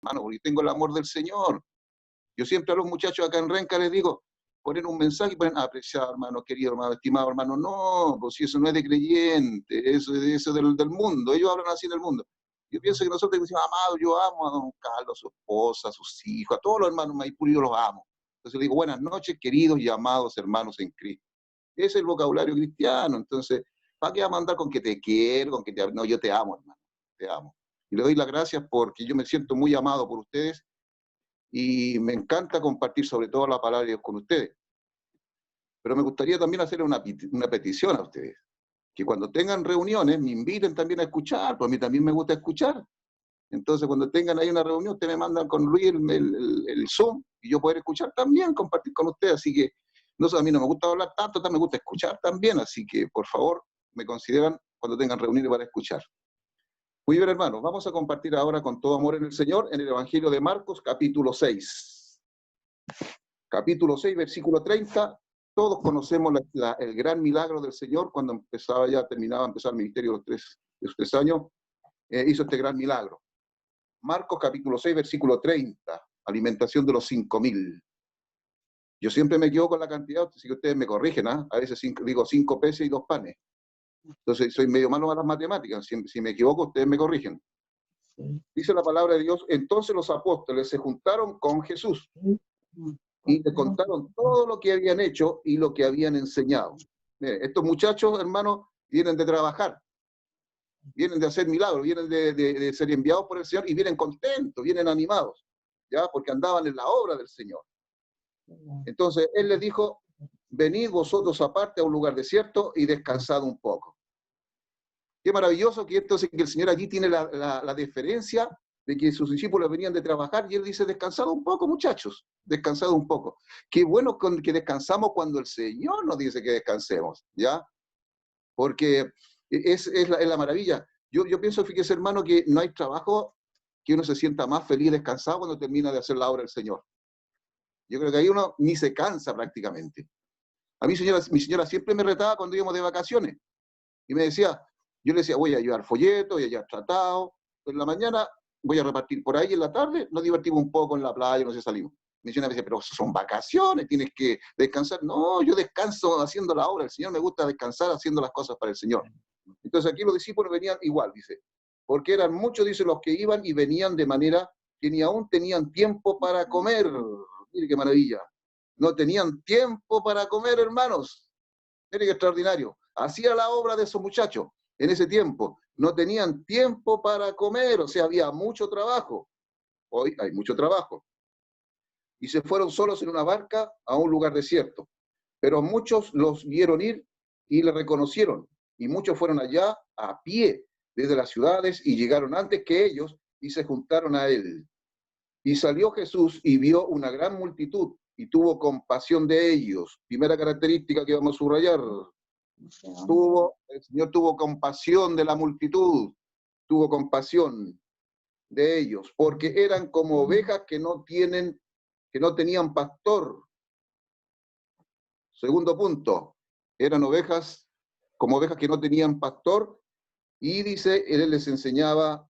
hermano, porque tengo el amor del Señor. Yo siempre a los muchachos acá en Renca les digo, ponen un mensaje y ponen, apreciado hermano, querido hermano, estimado hermano. No, pues si eso no es de creyente, eso es eso del mundo. Ellos hablan así del mundo. Yo pienso que nosotros decimos, amado, yo amo a don Carlos, a su esposa, a sus hijos, a todos los hermanos Maipú, yo los amo. Entonces le digo, buenas noches, queridos y amados hermanos en Cristo. Ese es el vocabulario cristiano. Entonces, ¿para qué vamos a andar con que te quiero, con que te... No, yo te amo, hermano, te amo. Y le doy las gracias porque yo me siento muy amado por ustedes y me encanta compartir sobre todo la palabra de Dios con ustedes. Pero me gustaría también hacer una petición a ustedes, que cuando tengan reuniones me inviten también a escuchar, pues a mí también me gusta escuchar. Entonces cuando tengan ahí una reunión, ustedes me mandan con Luis el Zoom y yo poder escuchar también, compartir con ustedes. Así que no sé, a mí no me gusta hablar tanto, me gusta escuchar también, así que por favor me consideran cuando tengan reuniones para escuchar. Muy bien, hermanos, vamos a compartir ahora con todo amor en el Señor en el Evangelio de Marcos, capítulo 6. Capítulo 6, versículo 30. Todos conocemos el gran milagro del Señor cuando terminaba a empezar el ministerio de los tres años, hizo este gran milagro. Marcos capítulo 6, versículo 30, alimentación de los 5.000. Yo siempre me equivoco con la cantidad, así que ustedes me corrigen, ¿eh? A veces digo 5 peces y 2 panes. Entonces soy medio malo a las matemáticas, si me equivoco ustedes me corrigen. Dice la palabra de Dios, entonces los apóstoles se juntaron con Jesús y le contaron todo lo que habían hecho y lo que habían enseñado. Miren, estos muchachos, hermanos, vienen de trabajar, vienen de hacer milagros, vienen de ser enviados por el Señor y vienen contentos, vienen animados, ¿ya? Porque andaban en la obra del Señor. Entonces, Él les dijo, venid vosotros aparte a un lugar desierto y descansad un poco. Qué maravilloso que entonces que el Señor allí tiene la diferencia de que sus discípulos venían de trabajar y Él dice, descansad un poco, muchachos, descansad un poco. Qué bueno que descansamos cuando el Señor nos dice que descansemos, ¿ya? Porque es la maravilla. Yo pienso, fíjese hermano, que no hay trabajo que uno se sienta más feliz descansado cuando termina de hacer la obra del Señor. Yo creo que ahí uno ni se cansa prácticamente. A mí mi señora siempre me retaba cuando íbamos de vacaciones y me decía, yo le decía, voy a llevar folletos, voy a llevar tratados, en la mañana voy a repartir por ahí, en la tarde nos divertimos un poco en la playa, no sé, salimos. Mi señora me dice, pero son vacaciones, tienes que descansar. No, yo descanso haciendo la obra, el Señor me gusta descansar haciendo las cosas para el Señor. Entonces aquí los discípulos venían igual, dice, porque eran muchos, dice, los que iban y venían de manera que ni aún tenían tiempo para comer. Mire qué maravilla. No tenían tiempo para comer, hermanos. Mire qué extraordinario. Hacía la obra de esos muchachos en ese tiempo. No tenían tiempo para comer, o sea, había mucho trabajo. Hoy hay mucho trabajo. Y se fueron solos en una barca a un lugar desierto. Pero muchos los vieron ir y le reconocieron. Y muchos fueron allá a pie desde las ciudades y llegaron antes que ellos y se juntaron a él. Y salió Jesús y vio una gran multitud y tuvo compasión de ellos. Primera característica que vamos a subrayar. El Señor tuvo compasión de la multitud, tuvo compasión de ellos, porque eran como ovejas que no tenían pastor. Segundo punto, eran ovejas como ovejas que no tenían pastor, y dice, Él les enseñaba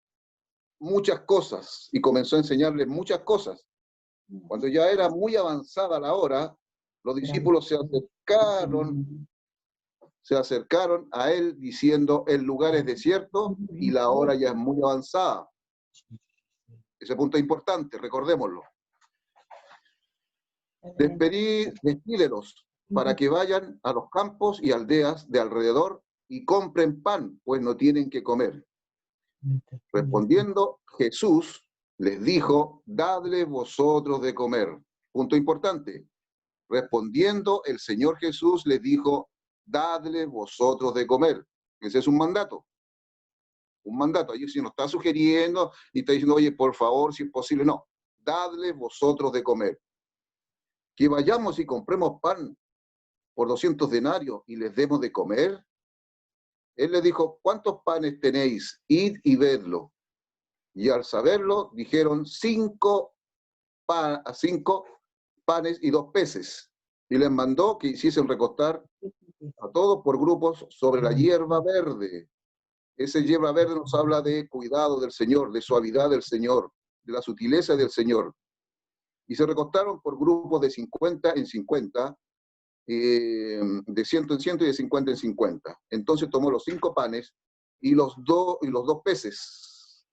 muchas cosas, y comenzó a enseñarles muchas cosas. Cuando ya era muy avanzada la hora, los discípulos se acercaron a él diciendo, el lugar es desierto y la hora ya es muy avanzada. Ese punto es importante, recordémoslo. Despídelos para que vayan a los campos y aldeas de alrededor y compren pan, pues no tienen que comer. Respondiendo, Jesús les dijo, dadle vosotros de comer. Punto importante. Respondiendo, el Señor Jesús les dijo, dadle vosotros de comer. Ese es un mandato. Un mandato. Ahí si nos está sugiriendo y está diciendo, oye, por favor, si es posible, no. Dadle vosotros de comer. Que vayamos y compremos pan por 200 denarios y les demos de comer. Él les dijo, ¿cuántos panes tenéis? Id y vedlo. Y al saberlo, dijeron 5 panes y 2 peces. Y les mandó que hiciesen recostar a todos por grupos sobre la hierba verde. Esa hierba verde nos habla de cuidado del Señor, de suavidad del Señor. de la sutileza del Señor. Y se recostaron por grupos de 50 en 50, de 100 en 100 y de 50 en 50. Entonces tomó los 5 panes y los dos peces.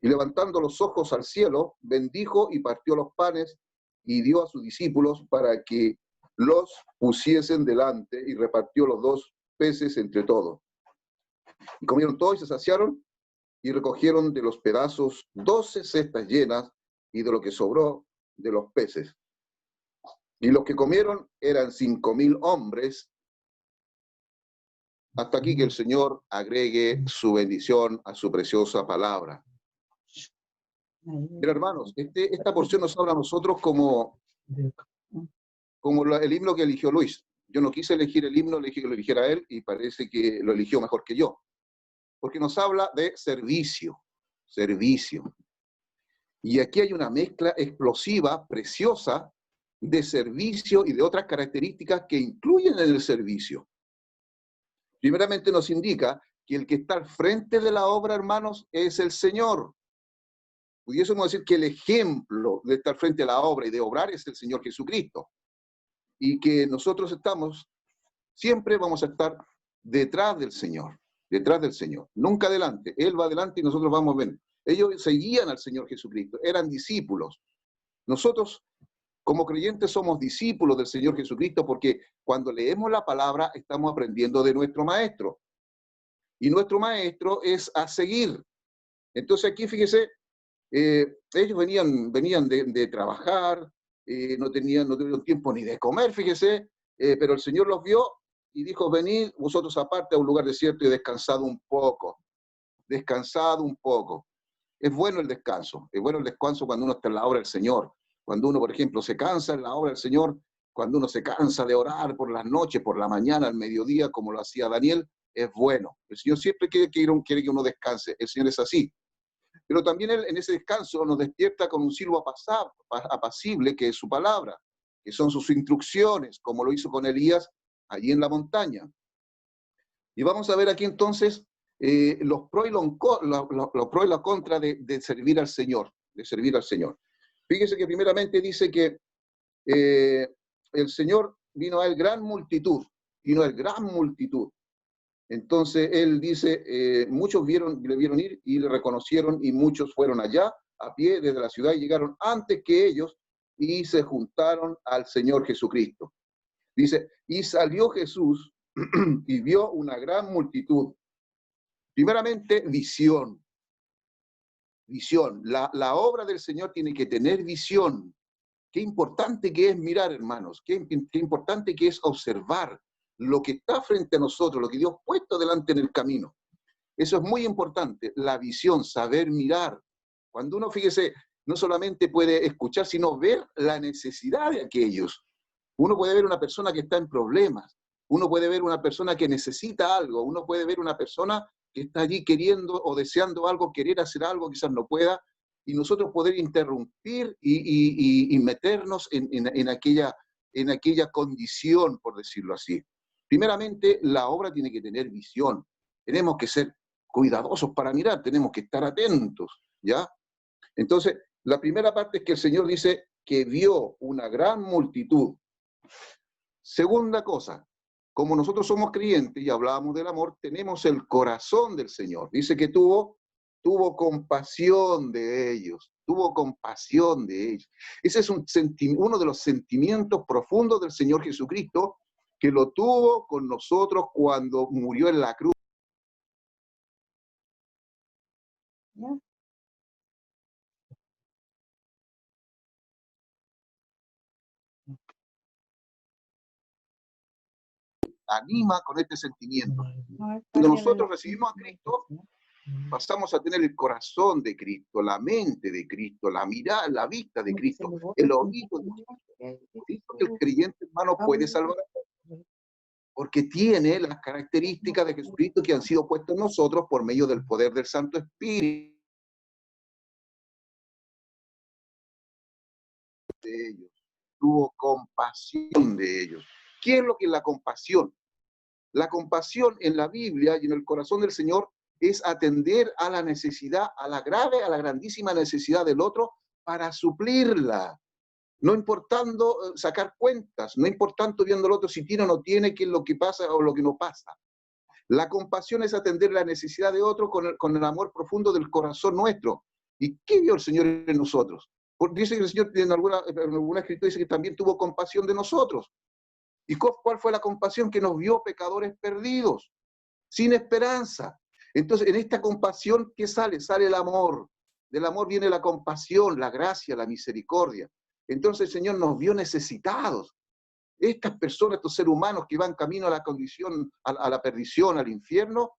Y levantando los ojos al cielo, bendijo y partió los panes y dio a sus discípulos para que los pusiesen delante, y repartió los 2 peces entre todos. Y comieron todos y se saciaron, y recogieron de los pedazos 12 cestas llenas, y de lo que sobró de los peces. Y los que comieron eran 5.000 hombres. Hasta aquí que el Señor agregue su bendición a su preciosa palabra. Pero hermanos, esta porción nos habla a nosotros como el himno que eligió Luis. Yo no quise elegir el himno, elegí que lo eligiera él, y parece que lo eligió mejor que yo. Porque nos habla de servicio, servicio. Y aquí hay una mezcla explosiva, preciosa, de servicio y de otras características que incluyen en el servicio. Primeramente nos indica que el que está al frente de la obra, hermanos, es el Señor. Pudiésemos decir que el ejemplo de estar frente a la obra y de obrar es el Señor Jesucristo. Y que nosotros siempre vamos a estar detrás del Señor, nunca adelante. Él va adelante y nosotros vamos a ver. Ellos seguían al Señor Jesucristo, eran discípulos. Nosotros, como creyentes, somos discípulos del Señor Jesucristo, porque cuando leemos la palabra estamos aprendiendo de nuestro Maestro. Y nuestro Maestro es a seguir. Entonces aquí, fíjese, ellos venían de trabajar, no tuvieron tiempo ni de comer, fíjese, pero el Señor los vio y dijo: venid vosotros aparte a un lugar desierto y descansad un poco. Descansad un poco. Es bueno el descanso cuando uno está en la obra del Señor. Cuando uno, por ejemplo, se cansa en la obra del Señor, cuando uno se cansa de orar por las noches, por la mañana, al mediodía, como lo hacía Daniel, es bueno. El Señor siempre quiere que uno descanse. El Señor es así. Pero también Él en ese descanso nos despierta con un silbo apacible, que es su palabra, que son sus instrucciones, como lo hizo con Elías allí en la montaña. Y vamos a ver aquí entonces los pros y la contra de servir al Señor, Fíjese que primeramente dice que el Señor vino a él gran multitud. Entonces él dice, muchos le vieron ir y le reconocieron, y muchos fueron allá a pie desde la ciudad y llegaron antes que ellos y se juntaron al Señor Jesucristo. Dice, y salió Jesús y vio una gran multitud. Primeramente, visión. La obra del Señor tiene que tener visión. Qué importante que es mirar, hermanos. Qué importante que es observar lo que está frente a nosotros, lo que Dios ha puesto delante en el camino. Eso es muy importante, la visión, saber mirar. Cuando uno, fíjese, no solamente puede escuchar, sino ver la necesidad de aquellos. Uno puede ver una persona que está en problemas, uno puede ver una persona que necesita algo, uno puede ver una persona que está allí queriendo o deseando algo, querer hacer algo, quizás no pueda, y nosotros poder interrumpir y meternos en aquella condición, por decirlo así. Primeramente, la obra tiene que tener visión. Tenemos que ser cuidadosos para mirar, tenemos que estar atentos, ¿ya? Entonces, la primera parte es que el Señor dice que vio una gran multitud. Segunda cosa, como nosotros somos creyentes y hablábamos del amor, tenemos el corazón del Señor. Dice que tuvo compasión de ellos, Ese es uno de los sentimientos profundos del Señor Jesucristo, que lo tuvo con nosotros cuando murió en la cruz. Anima con este sentimiento. Cuando nosotros recibimos a Cristo, pasamos a tener el corazón de Cristo, la mente de Cristo, la mirada, la vista de Cristo, el oído de Cristo. Por eso que el creyente, hermano, puede salvar, porque tiene las características de Jesucristo que han sido puestas en nosotros por medio del poder del Santo Espíritu. De ellos, tuvo compasión de ellos. ¿Qué es lo que es la compasión? La compasión en la Biblia y en el corazón del Señor es atender a la necesidad, a la grave, a la grandísima necesidad del otro para suplirla. No importando sacar cuentas, no importando viendo al otro si tiene o no tiene, qué es lo que pasa o lo que no pasa. La compasión es atender la necesidad de otro con el amor profundo del corazón nuestro. ¿Y qué vio el Señor en nosotros? Porque dice que el Señor en alguna escritura dice que también tuvo compasión de nosotros. ¿Y cuál fue la compasión? Que nos vio pecadores perdidos, sin esperanza. Entonces, en esta compasión, ¿qué sale? Sale el amor. Del amor viene la compasión, la gracia, la misericordia. Entonces el Señor nos vio necesitados. Estas personas, estos seres humanos que van camino a la condición, a la perdición, al infierno,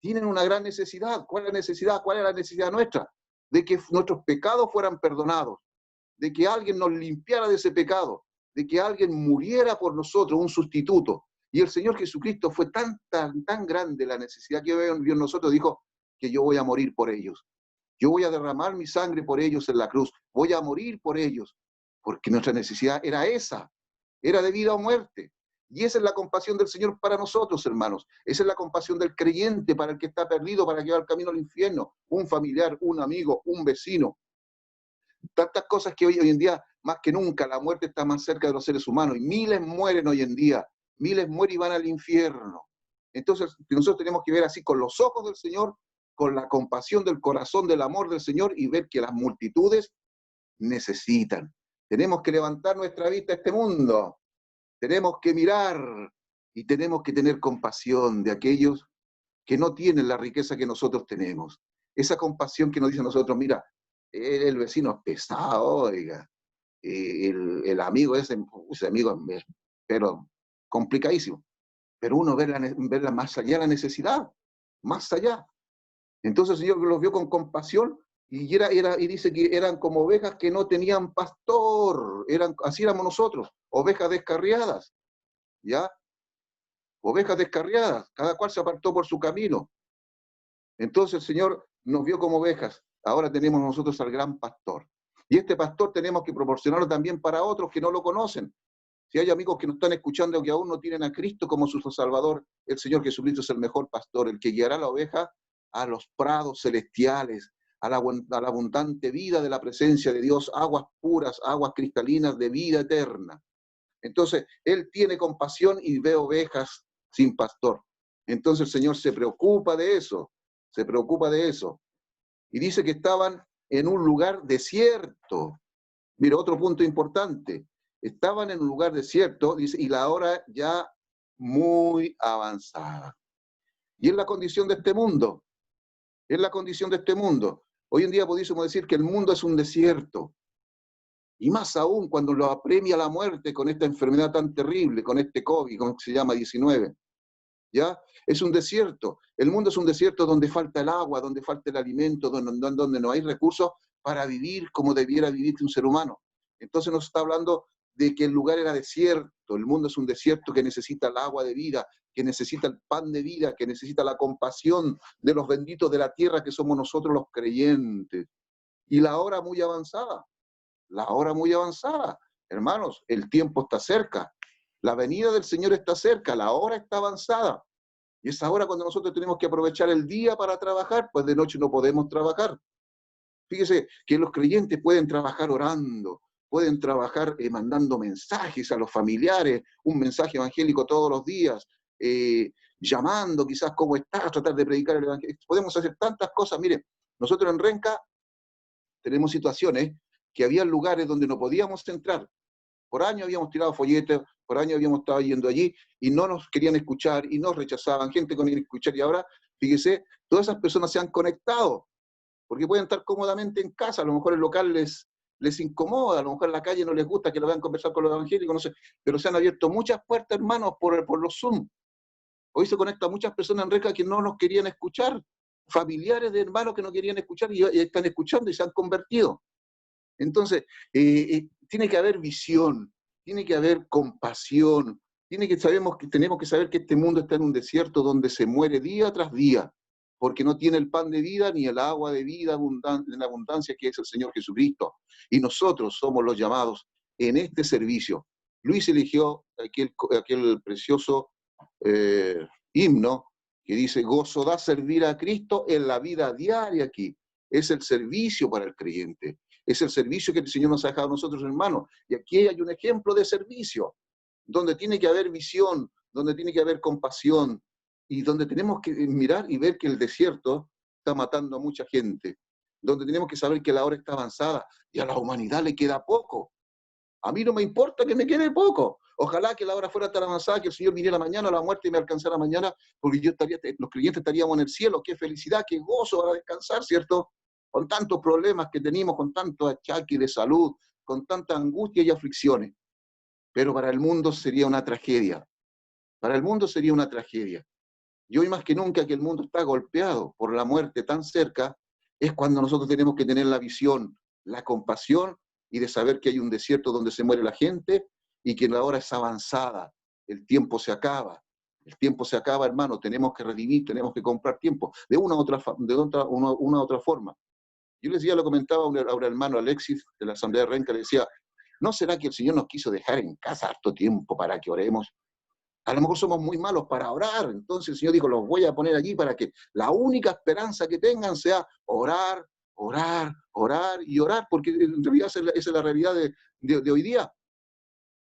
tienen una gran necesidad. ¿Cuál es la necesidad? ¿Cuál es la necesidad nuestra? De que nuestros pecados fueran perdonados, de que alguien nos limpiara de ese pecado, de que alguien muriera por nosotros, un sustituto. Y el Señor Jesucristo fue tan grande la necesidad que vio en nosotros, dijo que yo voy a morir por ellos. Yo voy a derramar mi sangre por ellos en la cruz. Voy a morir por ellos. Porque nuestra necesidad era esa. Era de vida o muerte. Y esa es la compasión del Señor para nosotros, hermanos. Esa es la compasión del creyente para el que está perdido, para el que va al camino al infierno. Un familiar, un amigo, un vecino. Tantas cosas que hoy en día, más que nunca, la muerte está más cerca de los seres humanos. Y miles mueren hoy en día. Miles mueren y van al infierno. Entonces, nosotros tenemos que ver así con los ojos del Señor, con la compasión del corazón, del amor del Señor, y ver que las multitudes necesitan. Tenemos que levantar nuestra vista a este mundo. Tenemos que mirar y tenemos que tener compasión de aquellos que no tienen la riqueza que nosotros tenemos. Esa compasión que nos dice a nosotros, mira, el vecino es pesado, oiga, el amigo ese amigo es, pero complicadísimo. Pero uno ve más allá de la necesidad, más allá. Entonces el Señor los vio con compasión y dice que eran como ovejas que no tenían pastor, así éramos nosotros, ovejas descarriadas, ¿ya? Ovejas descarriadas, cada cual se apartó por su camino. Entonces el Señor nos vio como ovejas, ahora tenemos nosotros al gran pastor. Y este pastor tenemos que proporcionarlo también para otros que no lo conocen. Si hay amigos que nos están escuchando que aún no tienen a Cristo como su Salvador, el Señor Jesucristo es el mejor pastor, el que guiará a la oveja a los prados celestiales, a la abundante vida de la presencia de Dios, aguas puras, aguas cristalinas de vida eterna. Entonces, Él tiene compasión y ve ovejas sin pastor. Entonces el Señor se preocupa de eso, se preocupa de eso. Y dice que estaban en un lugar desierto. Mira, otro punto importante. Estaban en un lugar desierto, dice, y la hora ya muy avanzada. Y es la condición de este mundo. Es la condición de este mundo. Hoy en día pudiésemos decir que el mundo es un desierto. Y más aún cuando lo apremia la muerte con esta enfermedad tan terrible, con este COVID, como se llama 19. ¿Ya? Es un desierto. El mundo es un desierto donde falta el agua, donde falta el alimento, donde no hay recursos para vivir como debiera vivir un ser humano. Entonces nos está hablando de que el lugar era desierto, el mundo es un desierto que necesita el agua de vida, que necesita el pan de vida, que necesita la compasión de los benditos de la tierra que somos nosotros los creyentes. Y la hora muy avanzada, la hora muy avanzada. Hermanos, el tiempo está cerca, la venida del Señor está cerca, la hora está avanzada. Y es ahora cuando nosotros tenemos que aprovechar el día para trabajar, pues de noche no podemos trabajar. Fíjese que los creyentes pueden trabajar orando, pueden trabajar mandando mensajes a los familiares, un mensaje evangélico todos los días, llamando quizás cómo estás, tratar de predicar el evangelio. Podemos hacer tantas cosas. Mire, nosotros en Renca tenemos situaciones que había lugares donde no podíamos entrar. Por años habíamos tirado folletos, por años habíamos estado yendo allí y no nos querían escuchar y nos rechazaban, gente con escuchar. Y ahora, fíjese, todas esas personas se han conectado, porque pueden estar cómodamente en casa, a lo mejor el local les incomoda, a lo mejor en la calle no les gusta que lo vean conversar con los evangélicos, no sé, pero se han abierto muchas puertas, hermanos, por los Zoom. Hoy se conectan muchas personas en Reca que no nos querían escuchar, familiares de hermanos que no querían escuchar y están escuchando y se han convertido. Entonces, tiene que haber visión, tiene que haber compasión, tenemos que saber que este mundo está en un desierto donde se muere día tras día, porque no tiene el pan de vida ni el agua de vida en abundancia que es el Señor Jesucristo. Y nosotros somos los llamados en este servicio. Luis eligió aquel precioso himno que dice, gozo da servir a Cristo en la vida diaria aquí. Es el servicio para el creyente. Es el servicio que el Señor nos ha dejado a nosotros, hermanos. Y aquí hay un ejemplo de servicio, donde tiene que haber visión, donde tiene que haber compasión, y donde tenemos que mirar y ver que el desierto está matando a mucha gente, donde tenemos que saber que la hora está avanzada y a la humanidad le queda poco. A mí no me importa que me quede poco. Ojalá que la hora fuera tan avanzada que el Señor viniera mañana a la muerte y me alcanzara mañana, porque yo estaría, los creyentes estaríamos en el cielo. Qué felicidad, qué gozo para descansar, ¿cierto? Con tantos problemas que tenemos, con tantos achaques de salud, con tanta angustia y aflicciones. Pero para el mundo sería una tragedia. Para el mundo sería una tragedia. Y hoy más que nunca que el mundo está golpeado por la muerte tan cerca, es cuando nosotros tenemos que tener la visión, la compasión y de saber que hay un desierto donde se muere la gente y que la hora es avanzada, el tiempo se acaba. El tiempo se acaba, hermano, tenemos que redimir, tenemos que comprar tiempo, de una u otra forma. Yo les decía, lo comentaba a un hermano Alexis de la Asamblea de Renca, le decía, ¿no será que el Señor nos quiso dejar en casa harto tiempo para que oremos? A lo mejor somos muy malos para orar, entonces el Señor dijo, los voy a poner allí para que la única esperanza que tengan sea orar, orar, orar y orar, porque en realidad esa es la realidad de hoy día.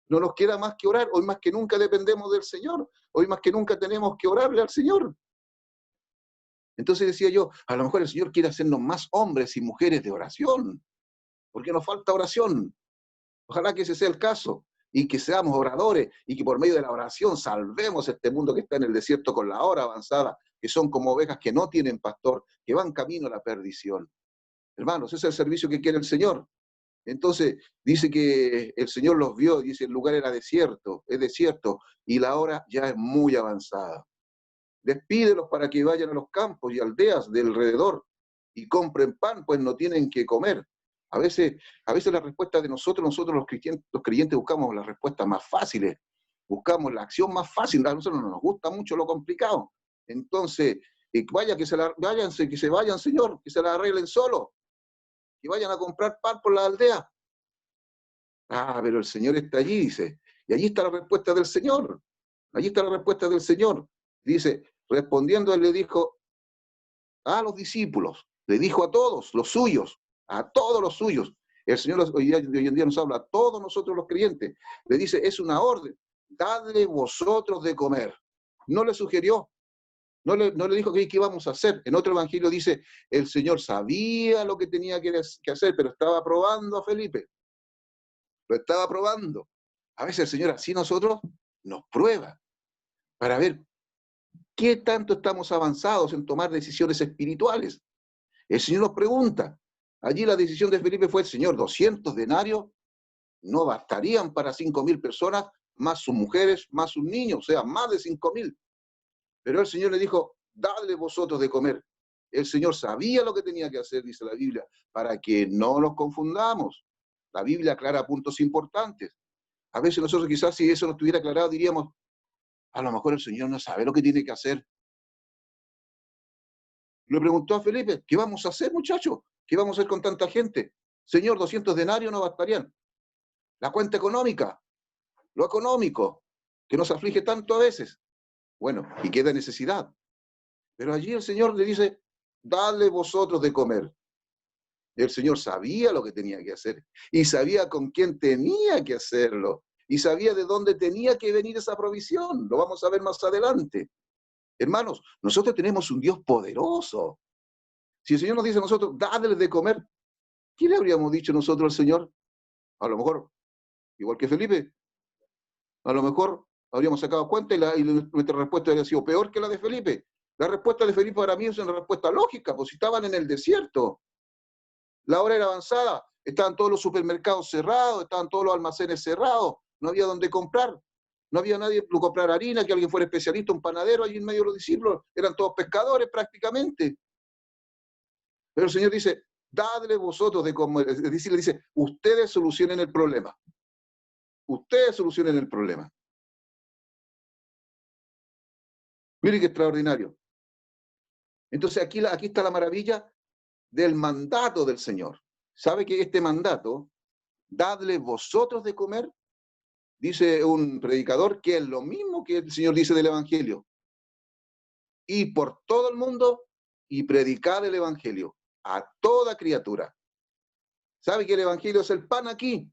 No nos queda más que orar, hoy más que nunca dependemos del Señor, hoy más que nunca tenemos que orarle al Señor. Entonces decía yo, a lo mejor el Señor quiere hacernos más hombres y mujeres de oración, porque nos falta oración. Ojalá que ese sea el caso, y que seamos oradores, y que por medio de la oración salvemos este mundo que está en el desierto con la hora avanzada, que son como ovejas que no tienen pastor, que van camino a la perdición. Hermanos, ese es el servicio que quiere el Señor. Entonces, dice que el Señor los vio, dice, el lugar era desierto, es desierto, y la hora ya es muy avanzada. Despídelos para que vayan a los campos y aldeas de alrededor y compren pan, pues no tienen que comer. A veces la respuesta de nosotros los creyentes buscamos las respuestas más fáciles, buscamos la acción más fácil, a nosotros no nos gusta mucho lo complicado. Entonces, váyanse, que se vayan, Señor, que se la arreglen solo, que vayan a comprar pan por la aldea. Ah, pero el Señor está allí, dice, y allí está la respuesta del Señor, allí está la respuesta del Señor. Dice, respondiendo, él le dijo a los discípulos, le dijo a todos los suyos, a todos los suyos. El Señor hoy en día nos habla a todos nosotros los creyentes. Le dice, es una orden, dadle vosotros de comer. No le sugirió, no le dijo qué íbamos a hacer. En otro evangelio dice, el Señor sabía lo que tenía que hacer, pero estaba probando a Felipe. Lo estaba probando. A veces el Señor así nosotros nos prueba para ver qué tanto estamos avanzados en tomar decisiones espirituales. El Señor nos pregunta. Allí la decisión de Felipe fue, Señor, 200 denarios no bastarían para 5.000 personas, más sus mujeres, más sus niños, o sea, más de 5.000. Pero el Señor le dijo, dadle vosotros de comer. El Señor sabía lo que tenía que hacer, dice la Biblia, para que no nos confundamos. La Biblia aclara puntos importantes. A veces nosotros quizás si eso no estuviera aclarado diríamos, a lo mejor el Señor no sabe lo que tiene que hacer. Le preguntó a Felipe, ¿qué vamos a hacer, muchachos? ¿Qué vamos a hacer con tanta gente? Señor, 200 denarios no bastarían. La cuenta económica, lo económico, que nos aflige tanto a veces. Bueno, y queda necesidad. Pero allí el Señor le dice, dadle vosotros de comer. El Señor sabía lo que tenía que hacer y sabía con quién tenía que hacerlo y sabía de dónde tenía que venir esa provisión. Lo vamos a ver más adelante. Hermanos, nosotros tenemos un Dios poderoso. Si el Señor nos dice a nosotros, dadle de comer, ¿qué le habríamos dicho nosotros al Señor? A lo mejor, igual que Felipe, a lo mejor habríamos sacado cuenta y nuestra respuesta habría sido peor que la de Felipe. La respuesta de Felipe para mí es una respuesta lógica, pues si estaban en el desierto, la hora era avanzada, estaban todos los supermercados cerrados, estaban todos los almacenes cerrados, no había dónde comprar, no había nadie para comprar harina, que alguien fuera especialista, un panadero allí en medio de los discípulos, eran todos pescadores prácticamente. Pero el Señor dice, dadle vosotros de comer, es decir, le dice, ustedes solucionen el problema. Ustedes solucionen el problema. Miren qué extraordinario. Entonces aquí está la maravilla del mandato del Señor. ¿Sabe que este mandato, dadle vosotros de comer, dice un predicador que es lo mismo que el Señor dice del Evangelio? y por todo el mundo y predicar el evangelio a toda criatura. ¿Sabe que el evangelio es el pan aquí?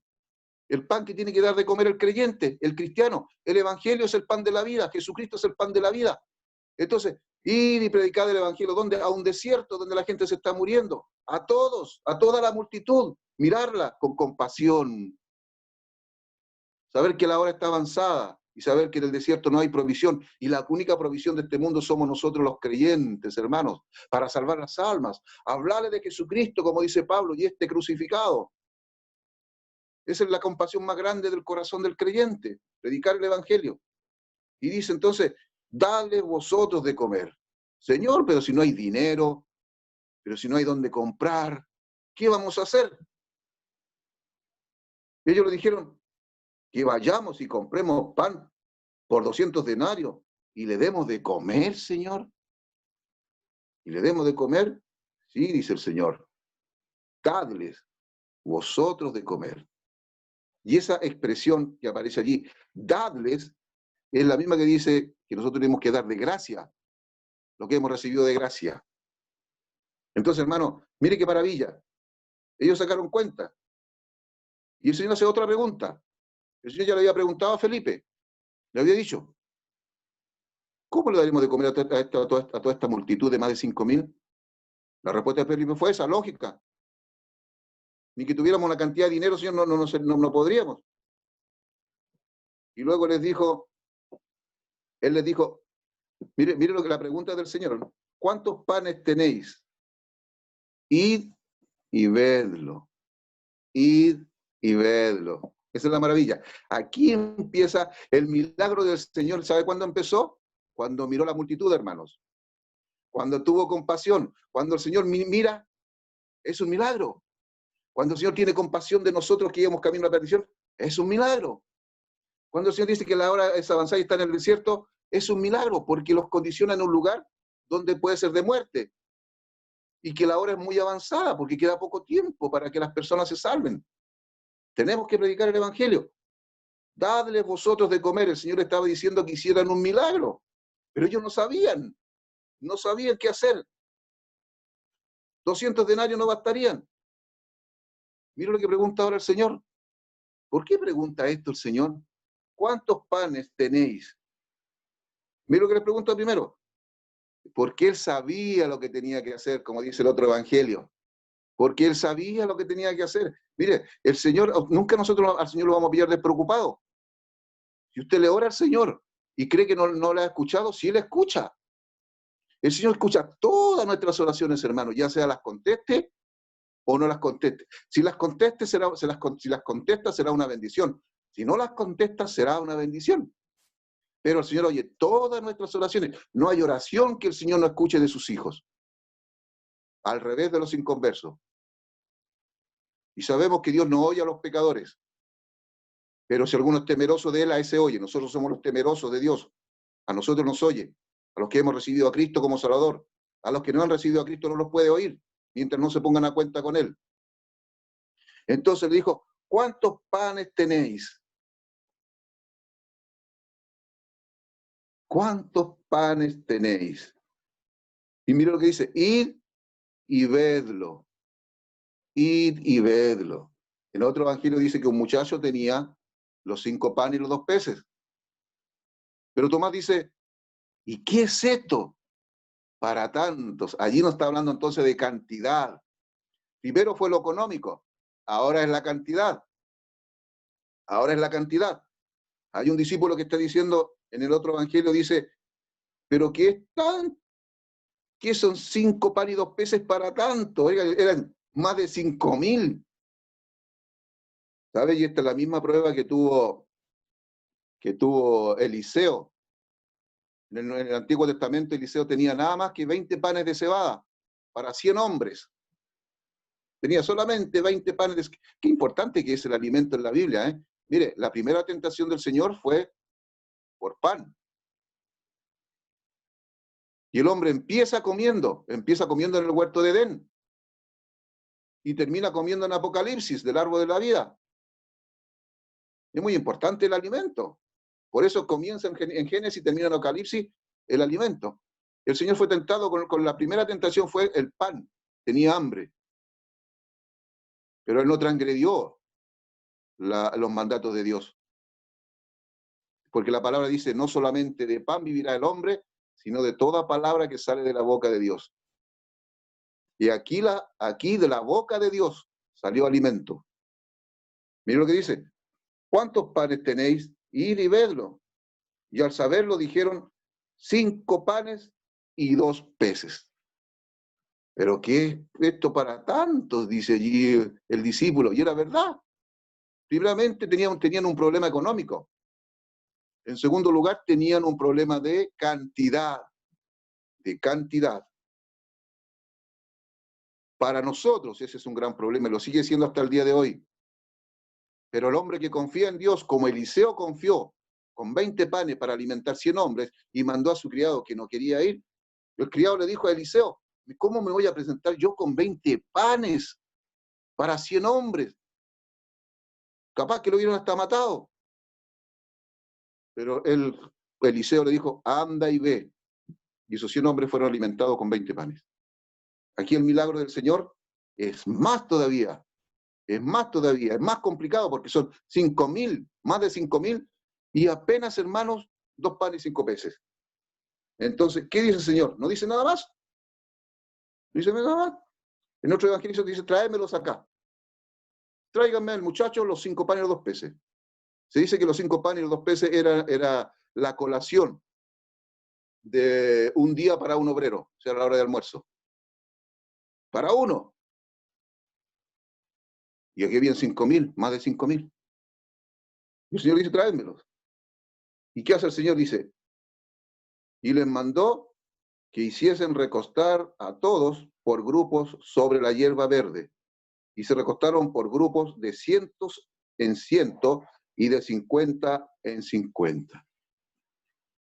El pan que tiene que dar de comer el creyente, el cristiano. El evangelio es el pan de la vida. Jesucristo es el pan de la vida. Entonces, ir y predicar el evangelio, ¿dónde? A un desierto donde la gente se está muriendo. A todos, a toda la multitud. Mirarla con compasión. Saber que la hora está avanzada y saber que en el desierto no hay provisión. Y la única provisión de este mundo somos nosotros los creyentes, hermanos, para salvar las almas. Hablarle de Jesucristo, como dice Pablo, y este crucificado. Esa es la compasión más grande del corazón del creyente, predicar el evangelio. Y dice entonces, dale vosotros de comer. Señor, pero si no hay dinero, pero si no hay dónde comprar, ¿qué vamos a hacer? Ellos le dijeron, que vayamos y compremos pan por 200 denarios y le demos de comer, Señor. ¿Y le demos de comer? Sí, dice el Señor. Dadles vosotros de comer. Y esa expresión que aparece allí, dadles, es la misma que dice que nosotros tenemos que dar de gracia, lo que hemos recibido de gracia. Entonces, hermano, mire qué maravilla. Ellos sacaron cuenta. Y el Señor hace otra pregunta. El Señor ya le había preguntado a Felipe, le había dicho, ¿cómo le daremos de comer a toda esta multitud de más de 5.000? La respuesta de Felipe fue esa, lógica. Ni que tuviéramos una cantidad de dinero, Señor, no podríamos. Y luego les dijo, él les dijo, mire lo que la pregunta del Señor, ¿no? ¿Cuántos panes tenéis? Id y vedlo. Id y vedlo. Esa es la maravilla. Aquí empieza el milagro del Señor. ¿Sabe cuándo empezó? Cuando miró la multitud, hermanos. Cuando tuvo compasión. Cuando el Señor mira, es un milagro. Cuando el Señor tiene compasión de nosotros que íbamos camino a la perdición, es un milagro. Cuando el Señor dice que la hora es avanzada y está en el desierto, es un milagro, porque los condiciona en un lugar donde puede ser de muerte. Y que la hora es muy avanzada, porque queda poco tiempo para que las personas se salven. Tenemos que predicar el Evangelio. Dadles vosotros de comer. El Señor estaba diciendo que hicieran un milagro, pero ellos no sabían qué hacer. 200 denarios no bastarían. Mira lo que pregunta ahora el Señor. ¿Por qué pregunta esto el Señor? ¿Cuántos panes tenéis? Mira lo que les pregunta primero. Porque él sabía lo que tenía que hacer, como dice el otro evangelio. Porque él sabía lo que tenía que hacer. Mire, el Señor, nunca nosotros al Señor lo vamos a pillar despreocupado. Si usted le ora al Señor y cree que no le ha escuchado, sí le escucha. El Señor escucha todas nuestras oraciones, hermanos, ya sea las conteste o no las conteste. Si las conteste, si las contesta, será una bendición. Si no las contesta, será una bendición. Pero el Señor oye todas nuestras oraciones. No hay oración que el Señor no escuche de sus hijos. Al revés de los inconversos. Y sabemos que Dios no oye a los pecadores. Pero si alguno es temeroso de Él, a ese oye. Nosotros somos los temerosos de Dios. A nosotros nos oye. A los que hemos recibido a Cristo como Salvador. A los que no han recibido a Cristo no los puede oír, mientras no se pongan a cuenta con Él. Entonces le dijo, ¿cuántos panes tenéis? ¿Cuántos panes tenéis? Y mira lo que dice, id y vedlo. Id y vedlo. En otro evangelio dice que un muchacho tenía los 5 panes y los 2 peces. Pero Tomás dice, ¿y qué es esto para tantos? Allí no está hablando entonces de cantidad. Primero fue lo económico, ahora es la cantidad. Ahora es la cantidad. Hay un discípulo que está diciendo, en el otro evangelio dice, pero ¿qué es tan? ¿Qué son 5 panes y 2 peces para tanto? Oiga, eran más de 5.000. ¿Sabe? Y esta es la misma prueba que tuvo Eliseo. En el Antiguo Testamento Eliseo tenía nada más que 20 panes de cebada para 100 hombres. Tenía solamente 20 panes de... Qué importante que es el alimento en la Biblia, ¿eh? Mire, la primera tentación del Señor fue por pan. Y el hombre empieza comiendo en el huerto de Edén. Y termina comiendo en Apocalipsis, del árbol de la vida. Es muy importante el alimento. Por eso comienza en Génesis y termina en Apocalipsis el alimento. El Señor fue tentado con la primera tentación fue el pan, tenía hambre. Pero Él no transgredió los mandatos de Dios. Porque la palabra dice, no solamente de pan vivirá el hombre, sino de toda palabra que sale de la boca de Dios. Y aquí de la boca de Dios salió alimento. Miren lo que dice, ¿cuántos panes tenéis? Id y vedlo. Y al saberlo dijeron, 5 panes y 2 peces. ¿Pero qué es esto para tantos? Dice allí el discípulo. Y era verdad. Primeramente tenían un problema económico. En segundo lugar, tenían un problema de cantidad. De cantidad. Para nosotros ese es un gran problema, y lo sigue siendo hasta el día de hoy. Pero el hombre que confía en Dios, como Eliseo confió, con 20 panes para alimentar 100 hombres, y mandó a su criado que no quería ir, el criado le dijo a Eliseo, ¿cómo me voy a presentar yo con 20 panes para 100 hombres? Capaz que lo hubieran hasta matado. Pero Eliseo le dijo, anda y ve. Y esos 100 hombres fueron alimentados con 20 panes. Aquí el milagro del Señor es más todavía. Es más todavía, es más complicado porque son 5.000, más de 5.000, y apenas, hermanos, 2 panes y 5 peces. Entonces, ¿qué dice el Señor? ¿No dice nada más? ¿No dice nada más? En otro evangelio dice, tráemelos acá. Tráiganme al muchacho los 5 panes y los 2 peces. Se dice que los 5 panes y los 2 peces era la colación de un día para un obrero, o sea, a la hora de almuerzo. Para uno. Y aquí habían 5.000, más de 5.000. Y el Señor dice, tráemelos. ¿Y qué hace el Señor? Dice, y les mandó que hiciesen recostar a todos por grupos sobre la hierba verde. Y se recostaron por grupos de 100 en 100 y de 50 en 50.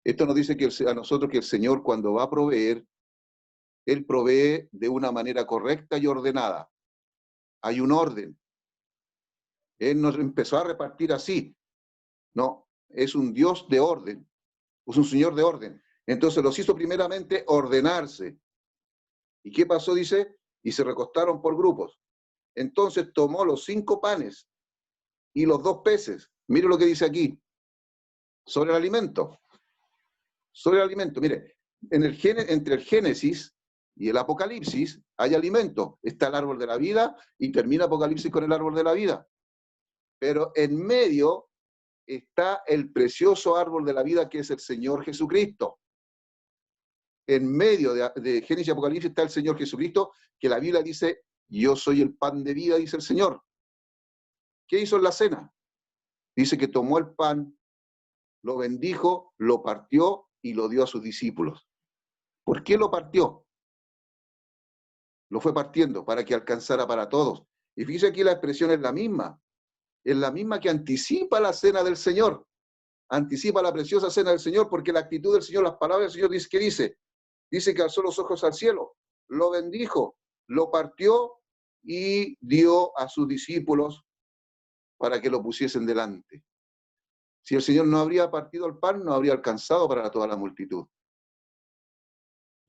Esto nos dice que a nosotros que el Señor cuando va a proveer, Él provee de una manera correcta y ordenada. Hay un orden. Él nos empezó a repartir así. No, es un Dios de orden. Es un Señor de orden. Entonces los hizo primeramente ordenarse. ¿Y qué pasó? Dice, y se recostaron por grupos. Entonces tomó los 5 panes y los 2 peces. Mire lo que dice aquí. Sobre el alimento. Sobre el alimento. Mire, entre el Génesis y el Apocalipsis hay alimento. Está el árbol de la vida y termina Apocalipsis con el árbol de la vida. Pero en medio está el precioso árbol de la vida que es el Señor Jesucristo. En medio de Génesis y Apocalipsis está el Señor Jesucristo, que la Biblia dice, yo soy el pan de vida, dice el Señor. ¿Qué hizo en la cena? Dice que tomó el pan, lo bendijo, lo partió y lo dio a sus discípulos. ¿Por qué lo partió? Lo fue partiendo para que alcanzara para todos. Y fíjese aquí la expresión es la misma que anticipa la cena del Señor, anticipa la preciosa cena del Señor, porque la actitud del Señor, las palabras del Señor, ¿qué dice? Dice que alzó los ojos al cielo, lo bendijo, lo partió y dio a sus discípulos para que lo pusiesen delante. Si el Señor no habría partido el pan, no habría alcanzado para toda la multitud.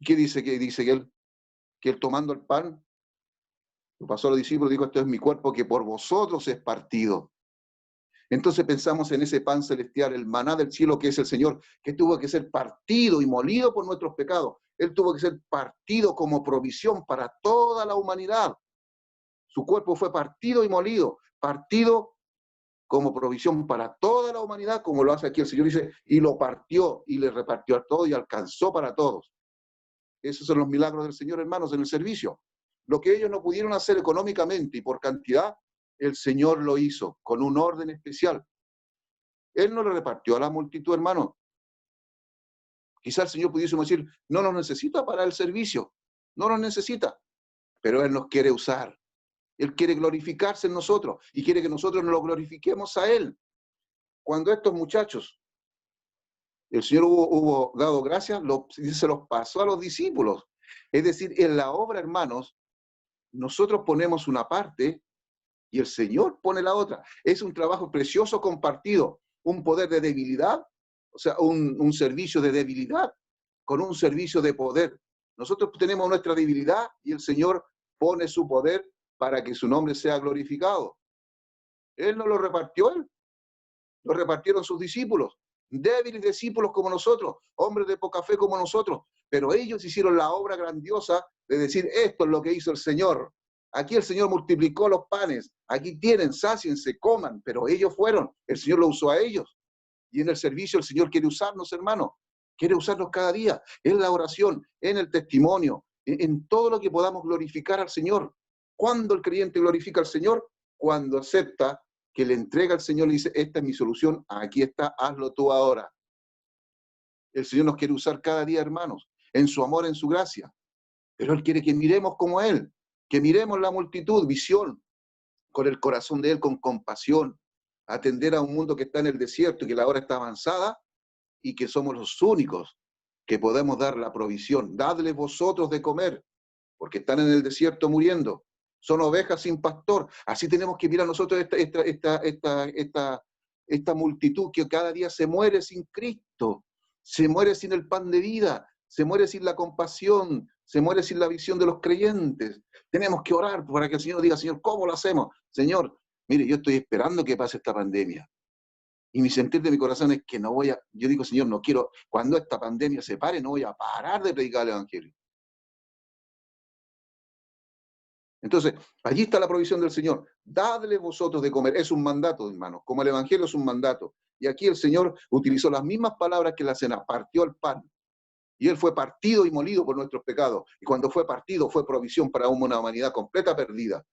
¿Qué dice? Que dice que él tomando el pan, lo pasó a los discípulos y dijo, esto es mi cuerpo que por vosotros es partido. Entonces pensamos en ese pan celestial, el maná del cielo que es el Señor, que tuvo que ser partido y molido por nuestros pecados. Él tuvo que ser partido como provisión para toda la humanidad. Su cuerpo fue partido y molido, partido como provisión para toda la humanidad, como lo hace aquí el Señor, dice, y lo partió y le repartió a todos y alcanzó para todos. Esos son los milagros del Señor, hermanos, en el servicio. Lo que ellos no pudieron hacer económicamente y por cantidad, el Señor lo hizo con un orden especial. Él no le repartió a la multitud, hermano. Quizás el Señor pudiésemos decir, no nos necesita para el servicio, no nos necesita, pero Él nos quiere usar. Él quiere glorificarse en nosotros y quiere que nosotros nos lo glorifiquemos a Él. Cuando estos muchachos, el Señor hubo dado gracias, se los pasó a los discípulos. Es decir, en la obra, hermanos, nosotros ponemos una parte y el Señor pone la otra. Es un trabajo precioso compartido, un poder de debilidad, o sea, un servicio de debilidad, con un servicio de poder. Nosotros tenemos nuestra debilidad y el Señor pone su poder para que su nombre sea glorificado. Él no lo repartió, Él lo repartieron sus discípulos, débiles discípulos como nosotros, hombres de poca fe como nosotros, pero ellos hicieron la obra grandiosa de decir, esto es lo que hizo el Señor. Aquí el Señor multiplicó los panes, aquí tienen, sáciense, coman, pero ellos fueron, el Señor lo usó a ellos. Y en el servicio el Señor quiere usarnos, hermano, quiere usarnos cada día, en la oración, en el testimonio, en todo lo que podamos glorificar al Señor. ¿Cuándo el creyente glorifica al Señor? Cuando acepta que le entrega al Señor y le dice, esta es mi solución, aquí está, hazlo tú ahora. El Señor nos quiere usar cada día, hermanos, en su amor, en su gracia. Pero Él quiere que miremos como Él, que miremos la multitud, visión, con el corazón de Él, con compasión, atender a un mundo que está en el desierto y que la hora está avanzada y que somos los únicos que podemos dar la provisión. Dadle vosotros de comer, porque están en el desierto muriendo. Son ovejas sin pastor. Así tenemos que mirar nosotros esta multitud que cada día se muere sin Cristo, se muere sin el pan de vida, se muere sin la compasión, se muere sin la visión de los creyentes. Tenemos que orar para que el Señor diga, Señor, ¿cómo lo hacemos? Señor, mire, yo estoy esperando que pase esta pandemia. Y mi sentir de mi corazón es que no voy a, yo digo, Señor, no quiero, cuando esta pandemia se pare, no voy a parar de predicar el Evangelio. Entonces, allí está la provisión del Señor. Dadle vosotros de comer. Es un mandato, hermanos, como el Evangelio es un mandato. Y aquí el Señor utilizó las mismas palabras que en la cena, partió el pan. Y Él fue partido y molido por nuestros pecados. Y cuando fue partido, fue provisión para una humanidad completa perdida.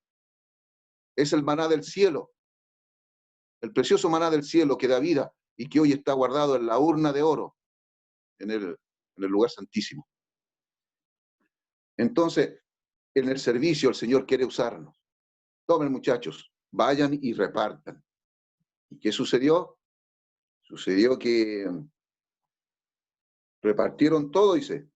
Es el maná del cielo, el precioso maná del cielo que da vida y que hoy está guardado en la urna de oro, en el lugar santísimo. Entonces, en el servicio el Señor quiere usarnos. Tomen, muchachos, vayan y repartan. ¿Y qué sucedió? Sucedió que repartieron todo, dice,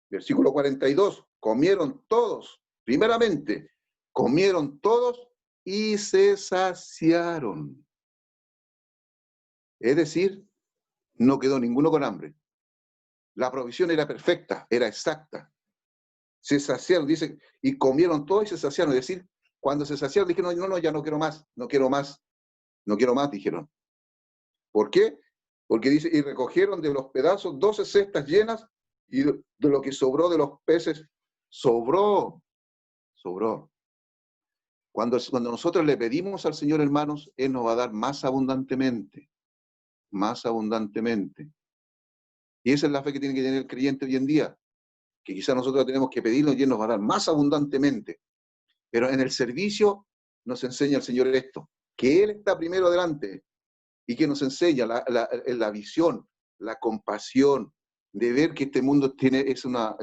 versículo 42, comieron todos, primeramente, comieron todos y se saciaron. Es decir, no quedó ninguno con hambre. La provisión era perfecta, era exacta. Se saciaron, dice, y comieron todos y se saciaron. Es decir, cuando se saciaron, dijeron, no, ya no quiero más, no quiero más, no quiero más, dijeron. ¿Por qué? Porque dice, y recogieron de los pedazos 12 cestas llenas y de lo que sobró de los peces, sobró. Cuando nosotros le pedimos al Señor, hermanos, Él nos va a dar más abundantemente, más abundantemente. Y esa es la fe que tiene que tener el creyente hoy en día, que quizás nosotros tenemos que pedirlo y Él nos va a dar más abundantemente. Pero en el servicio nos enseña el Señor esto, que Él está primero delante y que nos enseña la visión, la compasión de ver que este mundo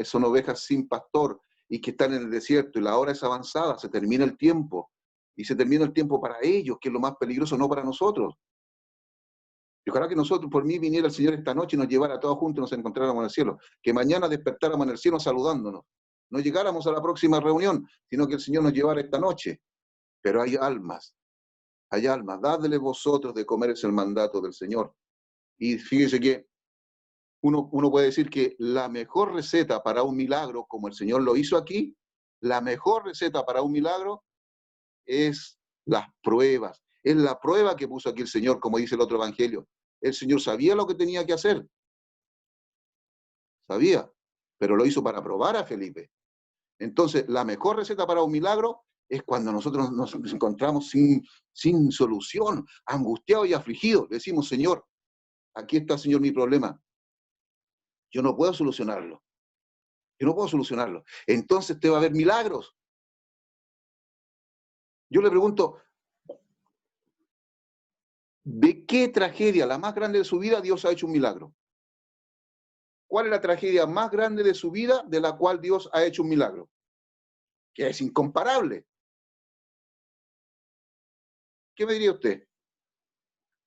son ovejas sin pastor y que están en el desierto y la hora es avanzada, se termina el tiempo y se termina el tiempo para ellos, que es lo más peligroso, no para nosotros. Y ojalá que nosotros, por mí, viniera el Señor esta noche y nos llevara a todos juntos y nos encontráramos en el cielo. Que mañana despertáramos en el cielo saludándonos. No llegáramos a la próxima reunión, sino que el Señor nos llevara esta noche. Pero hay almas, dadle vosotros de comer, es el mandato del Señor. Y fíjese que uno puede decir que la mejor receta para un milagro, como el Señor lo hizo aquí, la mejor receta para un milagro es las pruebas. Es la prueba que puso aquí el Señor, como dice el otro evangelio. El Señor sabía lo que tenía que hacer. Sabía, pero lo hizo para probar a Felipe. Entonces, la mejor receta para un milagro es cuando nosotros nos encontramos sin solución, angustiados y afligidos. Le decimos, Señor, aquí está, Señor, mi problema. Yo no puedo solucionarlo. Entonces te va a haber milagros. Yo le pregunto, ¿de qué tragedia, la más grande de su vida, Dios ha hecho un milagro? ¿Cuál es la tragedia más grande de su vida de la cual Dios ha hecho un milagro? Que es incomparable. ¿Qué me diría usted?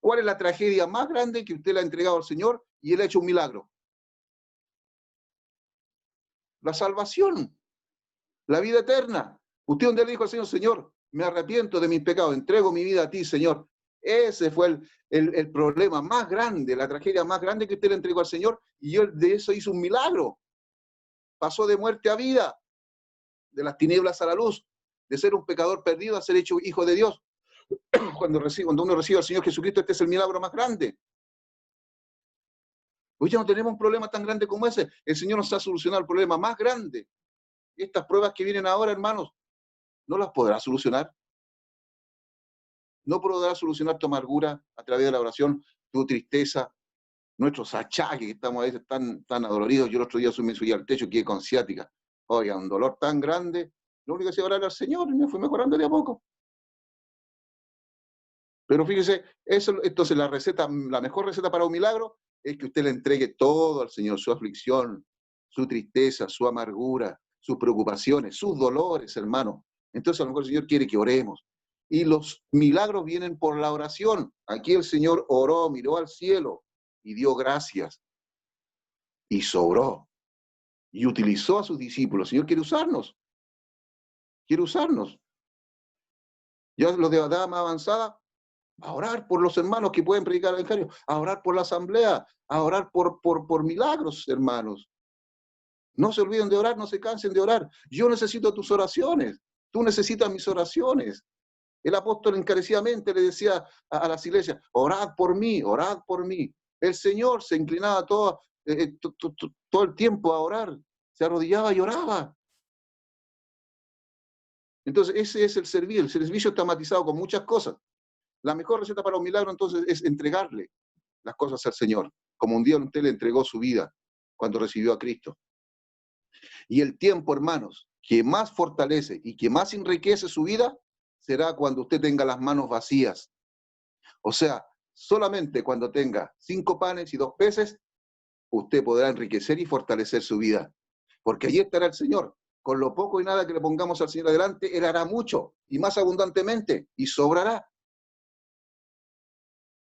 ¿Cuál es la tragedia más grande que usted le ha entregado al Señor y Él ha hecho un milagro? La salvación, la vida eterna. Usted un día le dijo al Señor, Señor, me arrepiento de mis pecados, entrego mi vida a ti, Señor. Ese fue el problema más grande, la tragedia más grande que usted le entregó al Señor, y Él de eso hizo un milagro. Pasó de muerte a vida, de las tinieblas a la luz, de ser un pecador perdido a ser hecho hijo de Dios. Cuando uno recibe al Señor Jesucristo, este es el milagro más grande. Hoy ya no tenemos un problema tan grande como ese. El Señor nos ha solucionado el problema más grande. Estas pruebas que vienen ahora, hermanos, no las podrá solucionar. No podrá solucionar tu amargura a través de la oración, tu tristeza, nuestros achaques, que estamos a veces tan adoloridos. Yo el otro día me subí al techo y quedé con ciática. Oiga, un dolor tan grande. Lo único que hacía orar al Señor y me fui mejorando de a poco. Pero fíjese, entonces la mejor receta para un milagro es que usted le entregue todo al Señor, su aflicción, su tristeza, su amargura, sus preocupaciones, sus dolores, hermano. Entonces a lo mejor el Señor quiere que oremos. Y los milagros vienen por la oración. Aquí el Señor oró, miró al cielo y dio gracias. Y sobró. Y utilizó a sus discípulos. El Señor quiere usarnos. Quiere usarnos. Ya los de edad más avanzada, a orar por los hermanos que pueden predicar el evangelio, a orar por la asamblea, a orar por milagros, hermanos. No se olviden de orar, no se cansen de orar. Yo necesito tus oraciones, tú necesitas mis oraciones. El apóstol encarecidamente le decía a las iglesias, orad por mí, orad por mí. El Señor se inclinaba todo el tiempo a orar, se arrodillaba y oraba. Entonces ese es el servicio está matizado con muchas cosas. La mejor receta para un milagro, entonces, es entregarle las cosas al Señor, como un día usted le entregó su vida cuando recibió a Cristo. Y el tiempo, hermanos, que más fortalece y que más enriquece su vida, será cuando usted tenga las manos vacías. O sea, solamente cuando tenga 5 panes y 2 peces, usted podrá enriquecer y fortalecer su vida. Porque allí estará el Señor. Con lo poco y nada que le pongamos al Señor adelante, Él hará mucho y más abundantemente y sobrará.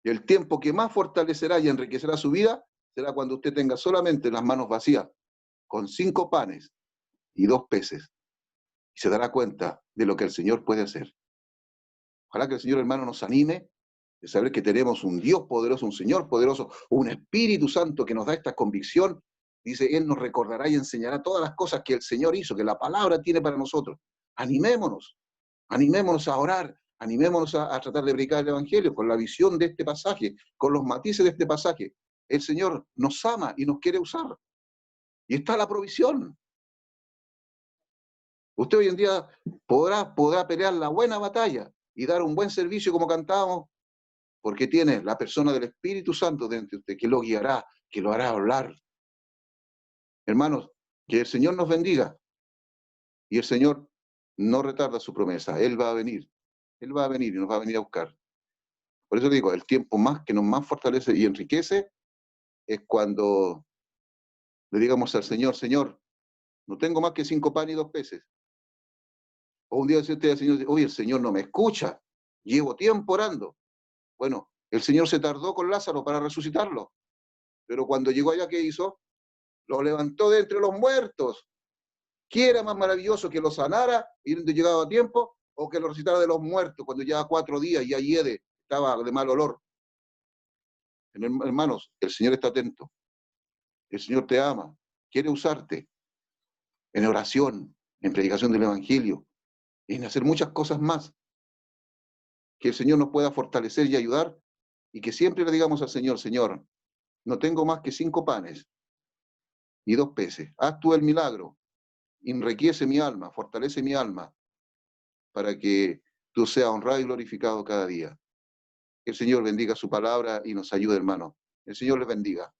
Y el tiempo que más fortalecerá y enriquecerá su vida será cuando usted tenga solamente las manos vacías, con 5 panes y 2 peces. Y se dará cuenta de lo que el Señor puede hacer. Ojalá que el Señor, hermano, nos anime de saber que tenemos un Dios poderoso, un Señor poderoso, un Espíritu Santo que nos da esta convicción. Dice, Él nos recordará y enseñará todas las cosas que el Señor hizo, que la palabra tiene para nosotros. Animémonos a orar, animémonos a tratar de predicar el Evangelio con la visión de este pasaje, con los matices de este pasaje. El Señor nos ama y nos quiere usar. Y está la provisión. Usted hoy en día podrá pelear la buena batalla y dar un buen servicio como cantábamos, porque tiene la persona del Espíritu Santo dentro de usted, que lo guiará, que lo hará hablar. Hermanos, que el Señor nos bendiga. Y el Señor no retarda su promesa. Él va a venir. Él va a venir y nos va a venir a buscar. Por eso digo, el tiempo más que nos más fortalece y enriquece es cuando le digamos al Señor, Señor, no tengo más que 5 panes y 2 peces. O un día dice usted al Señor, oye, el Señor no me escucha, llevo tiempo orando. Bueno, el Señor se tardó con Lázaro para resucitarlo, pero cuando llegó allá, ¿qué hizo? Lo levantó de entre los muertos. ¿Qué era más maravilloso, que lo sanara y no llegaba a tiempo, o que lo resucitara de los muertos cuando llevaba 4 días y hiede, estaba de mal olor? Hermanos, el Señor está atento. El Señor te ama, quiere usarte en oración, en predicación del Evangelio, en hacer muchas cosas más. Que el Señor nos pueda fortalecer y ayudar, y que siempre le digamos al Señor, Señor, no tengo más que 5 panes y 2 peces. Haz tú el milagro, enriquece mi alma, fortalece mi alma, para que tú seas honrado y glorificado cada día. Que el Señor bendiga su palabra y nos ayude, hermano. El Señor les bendiga.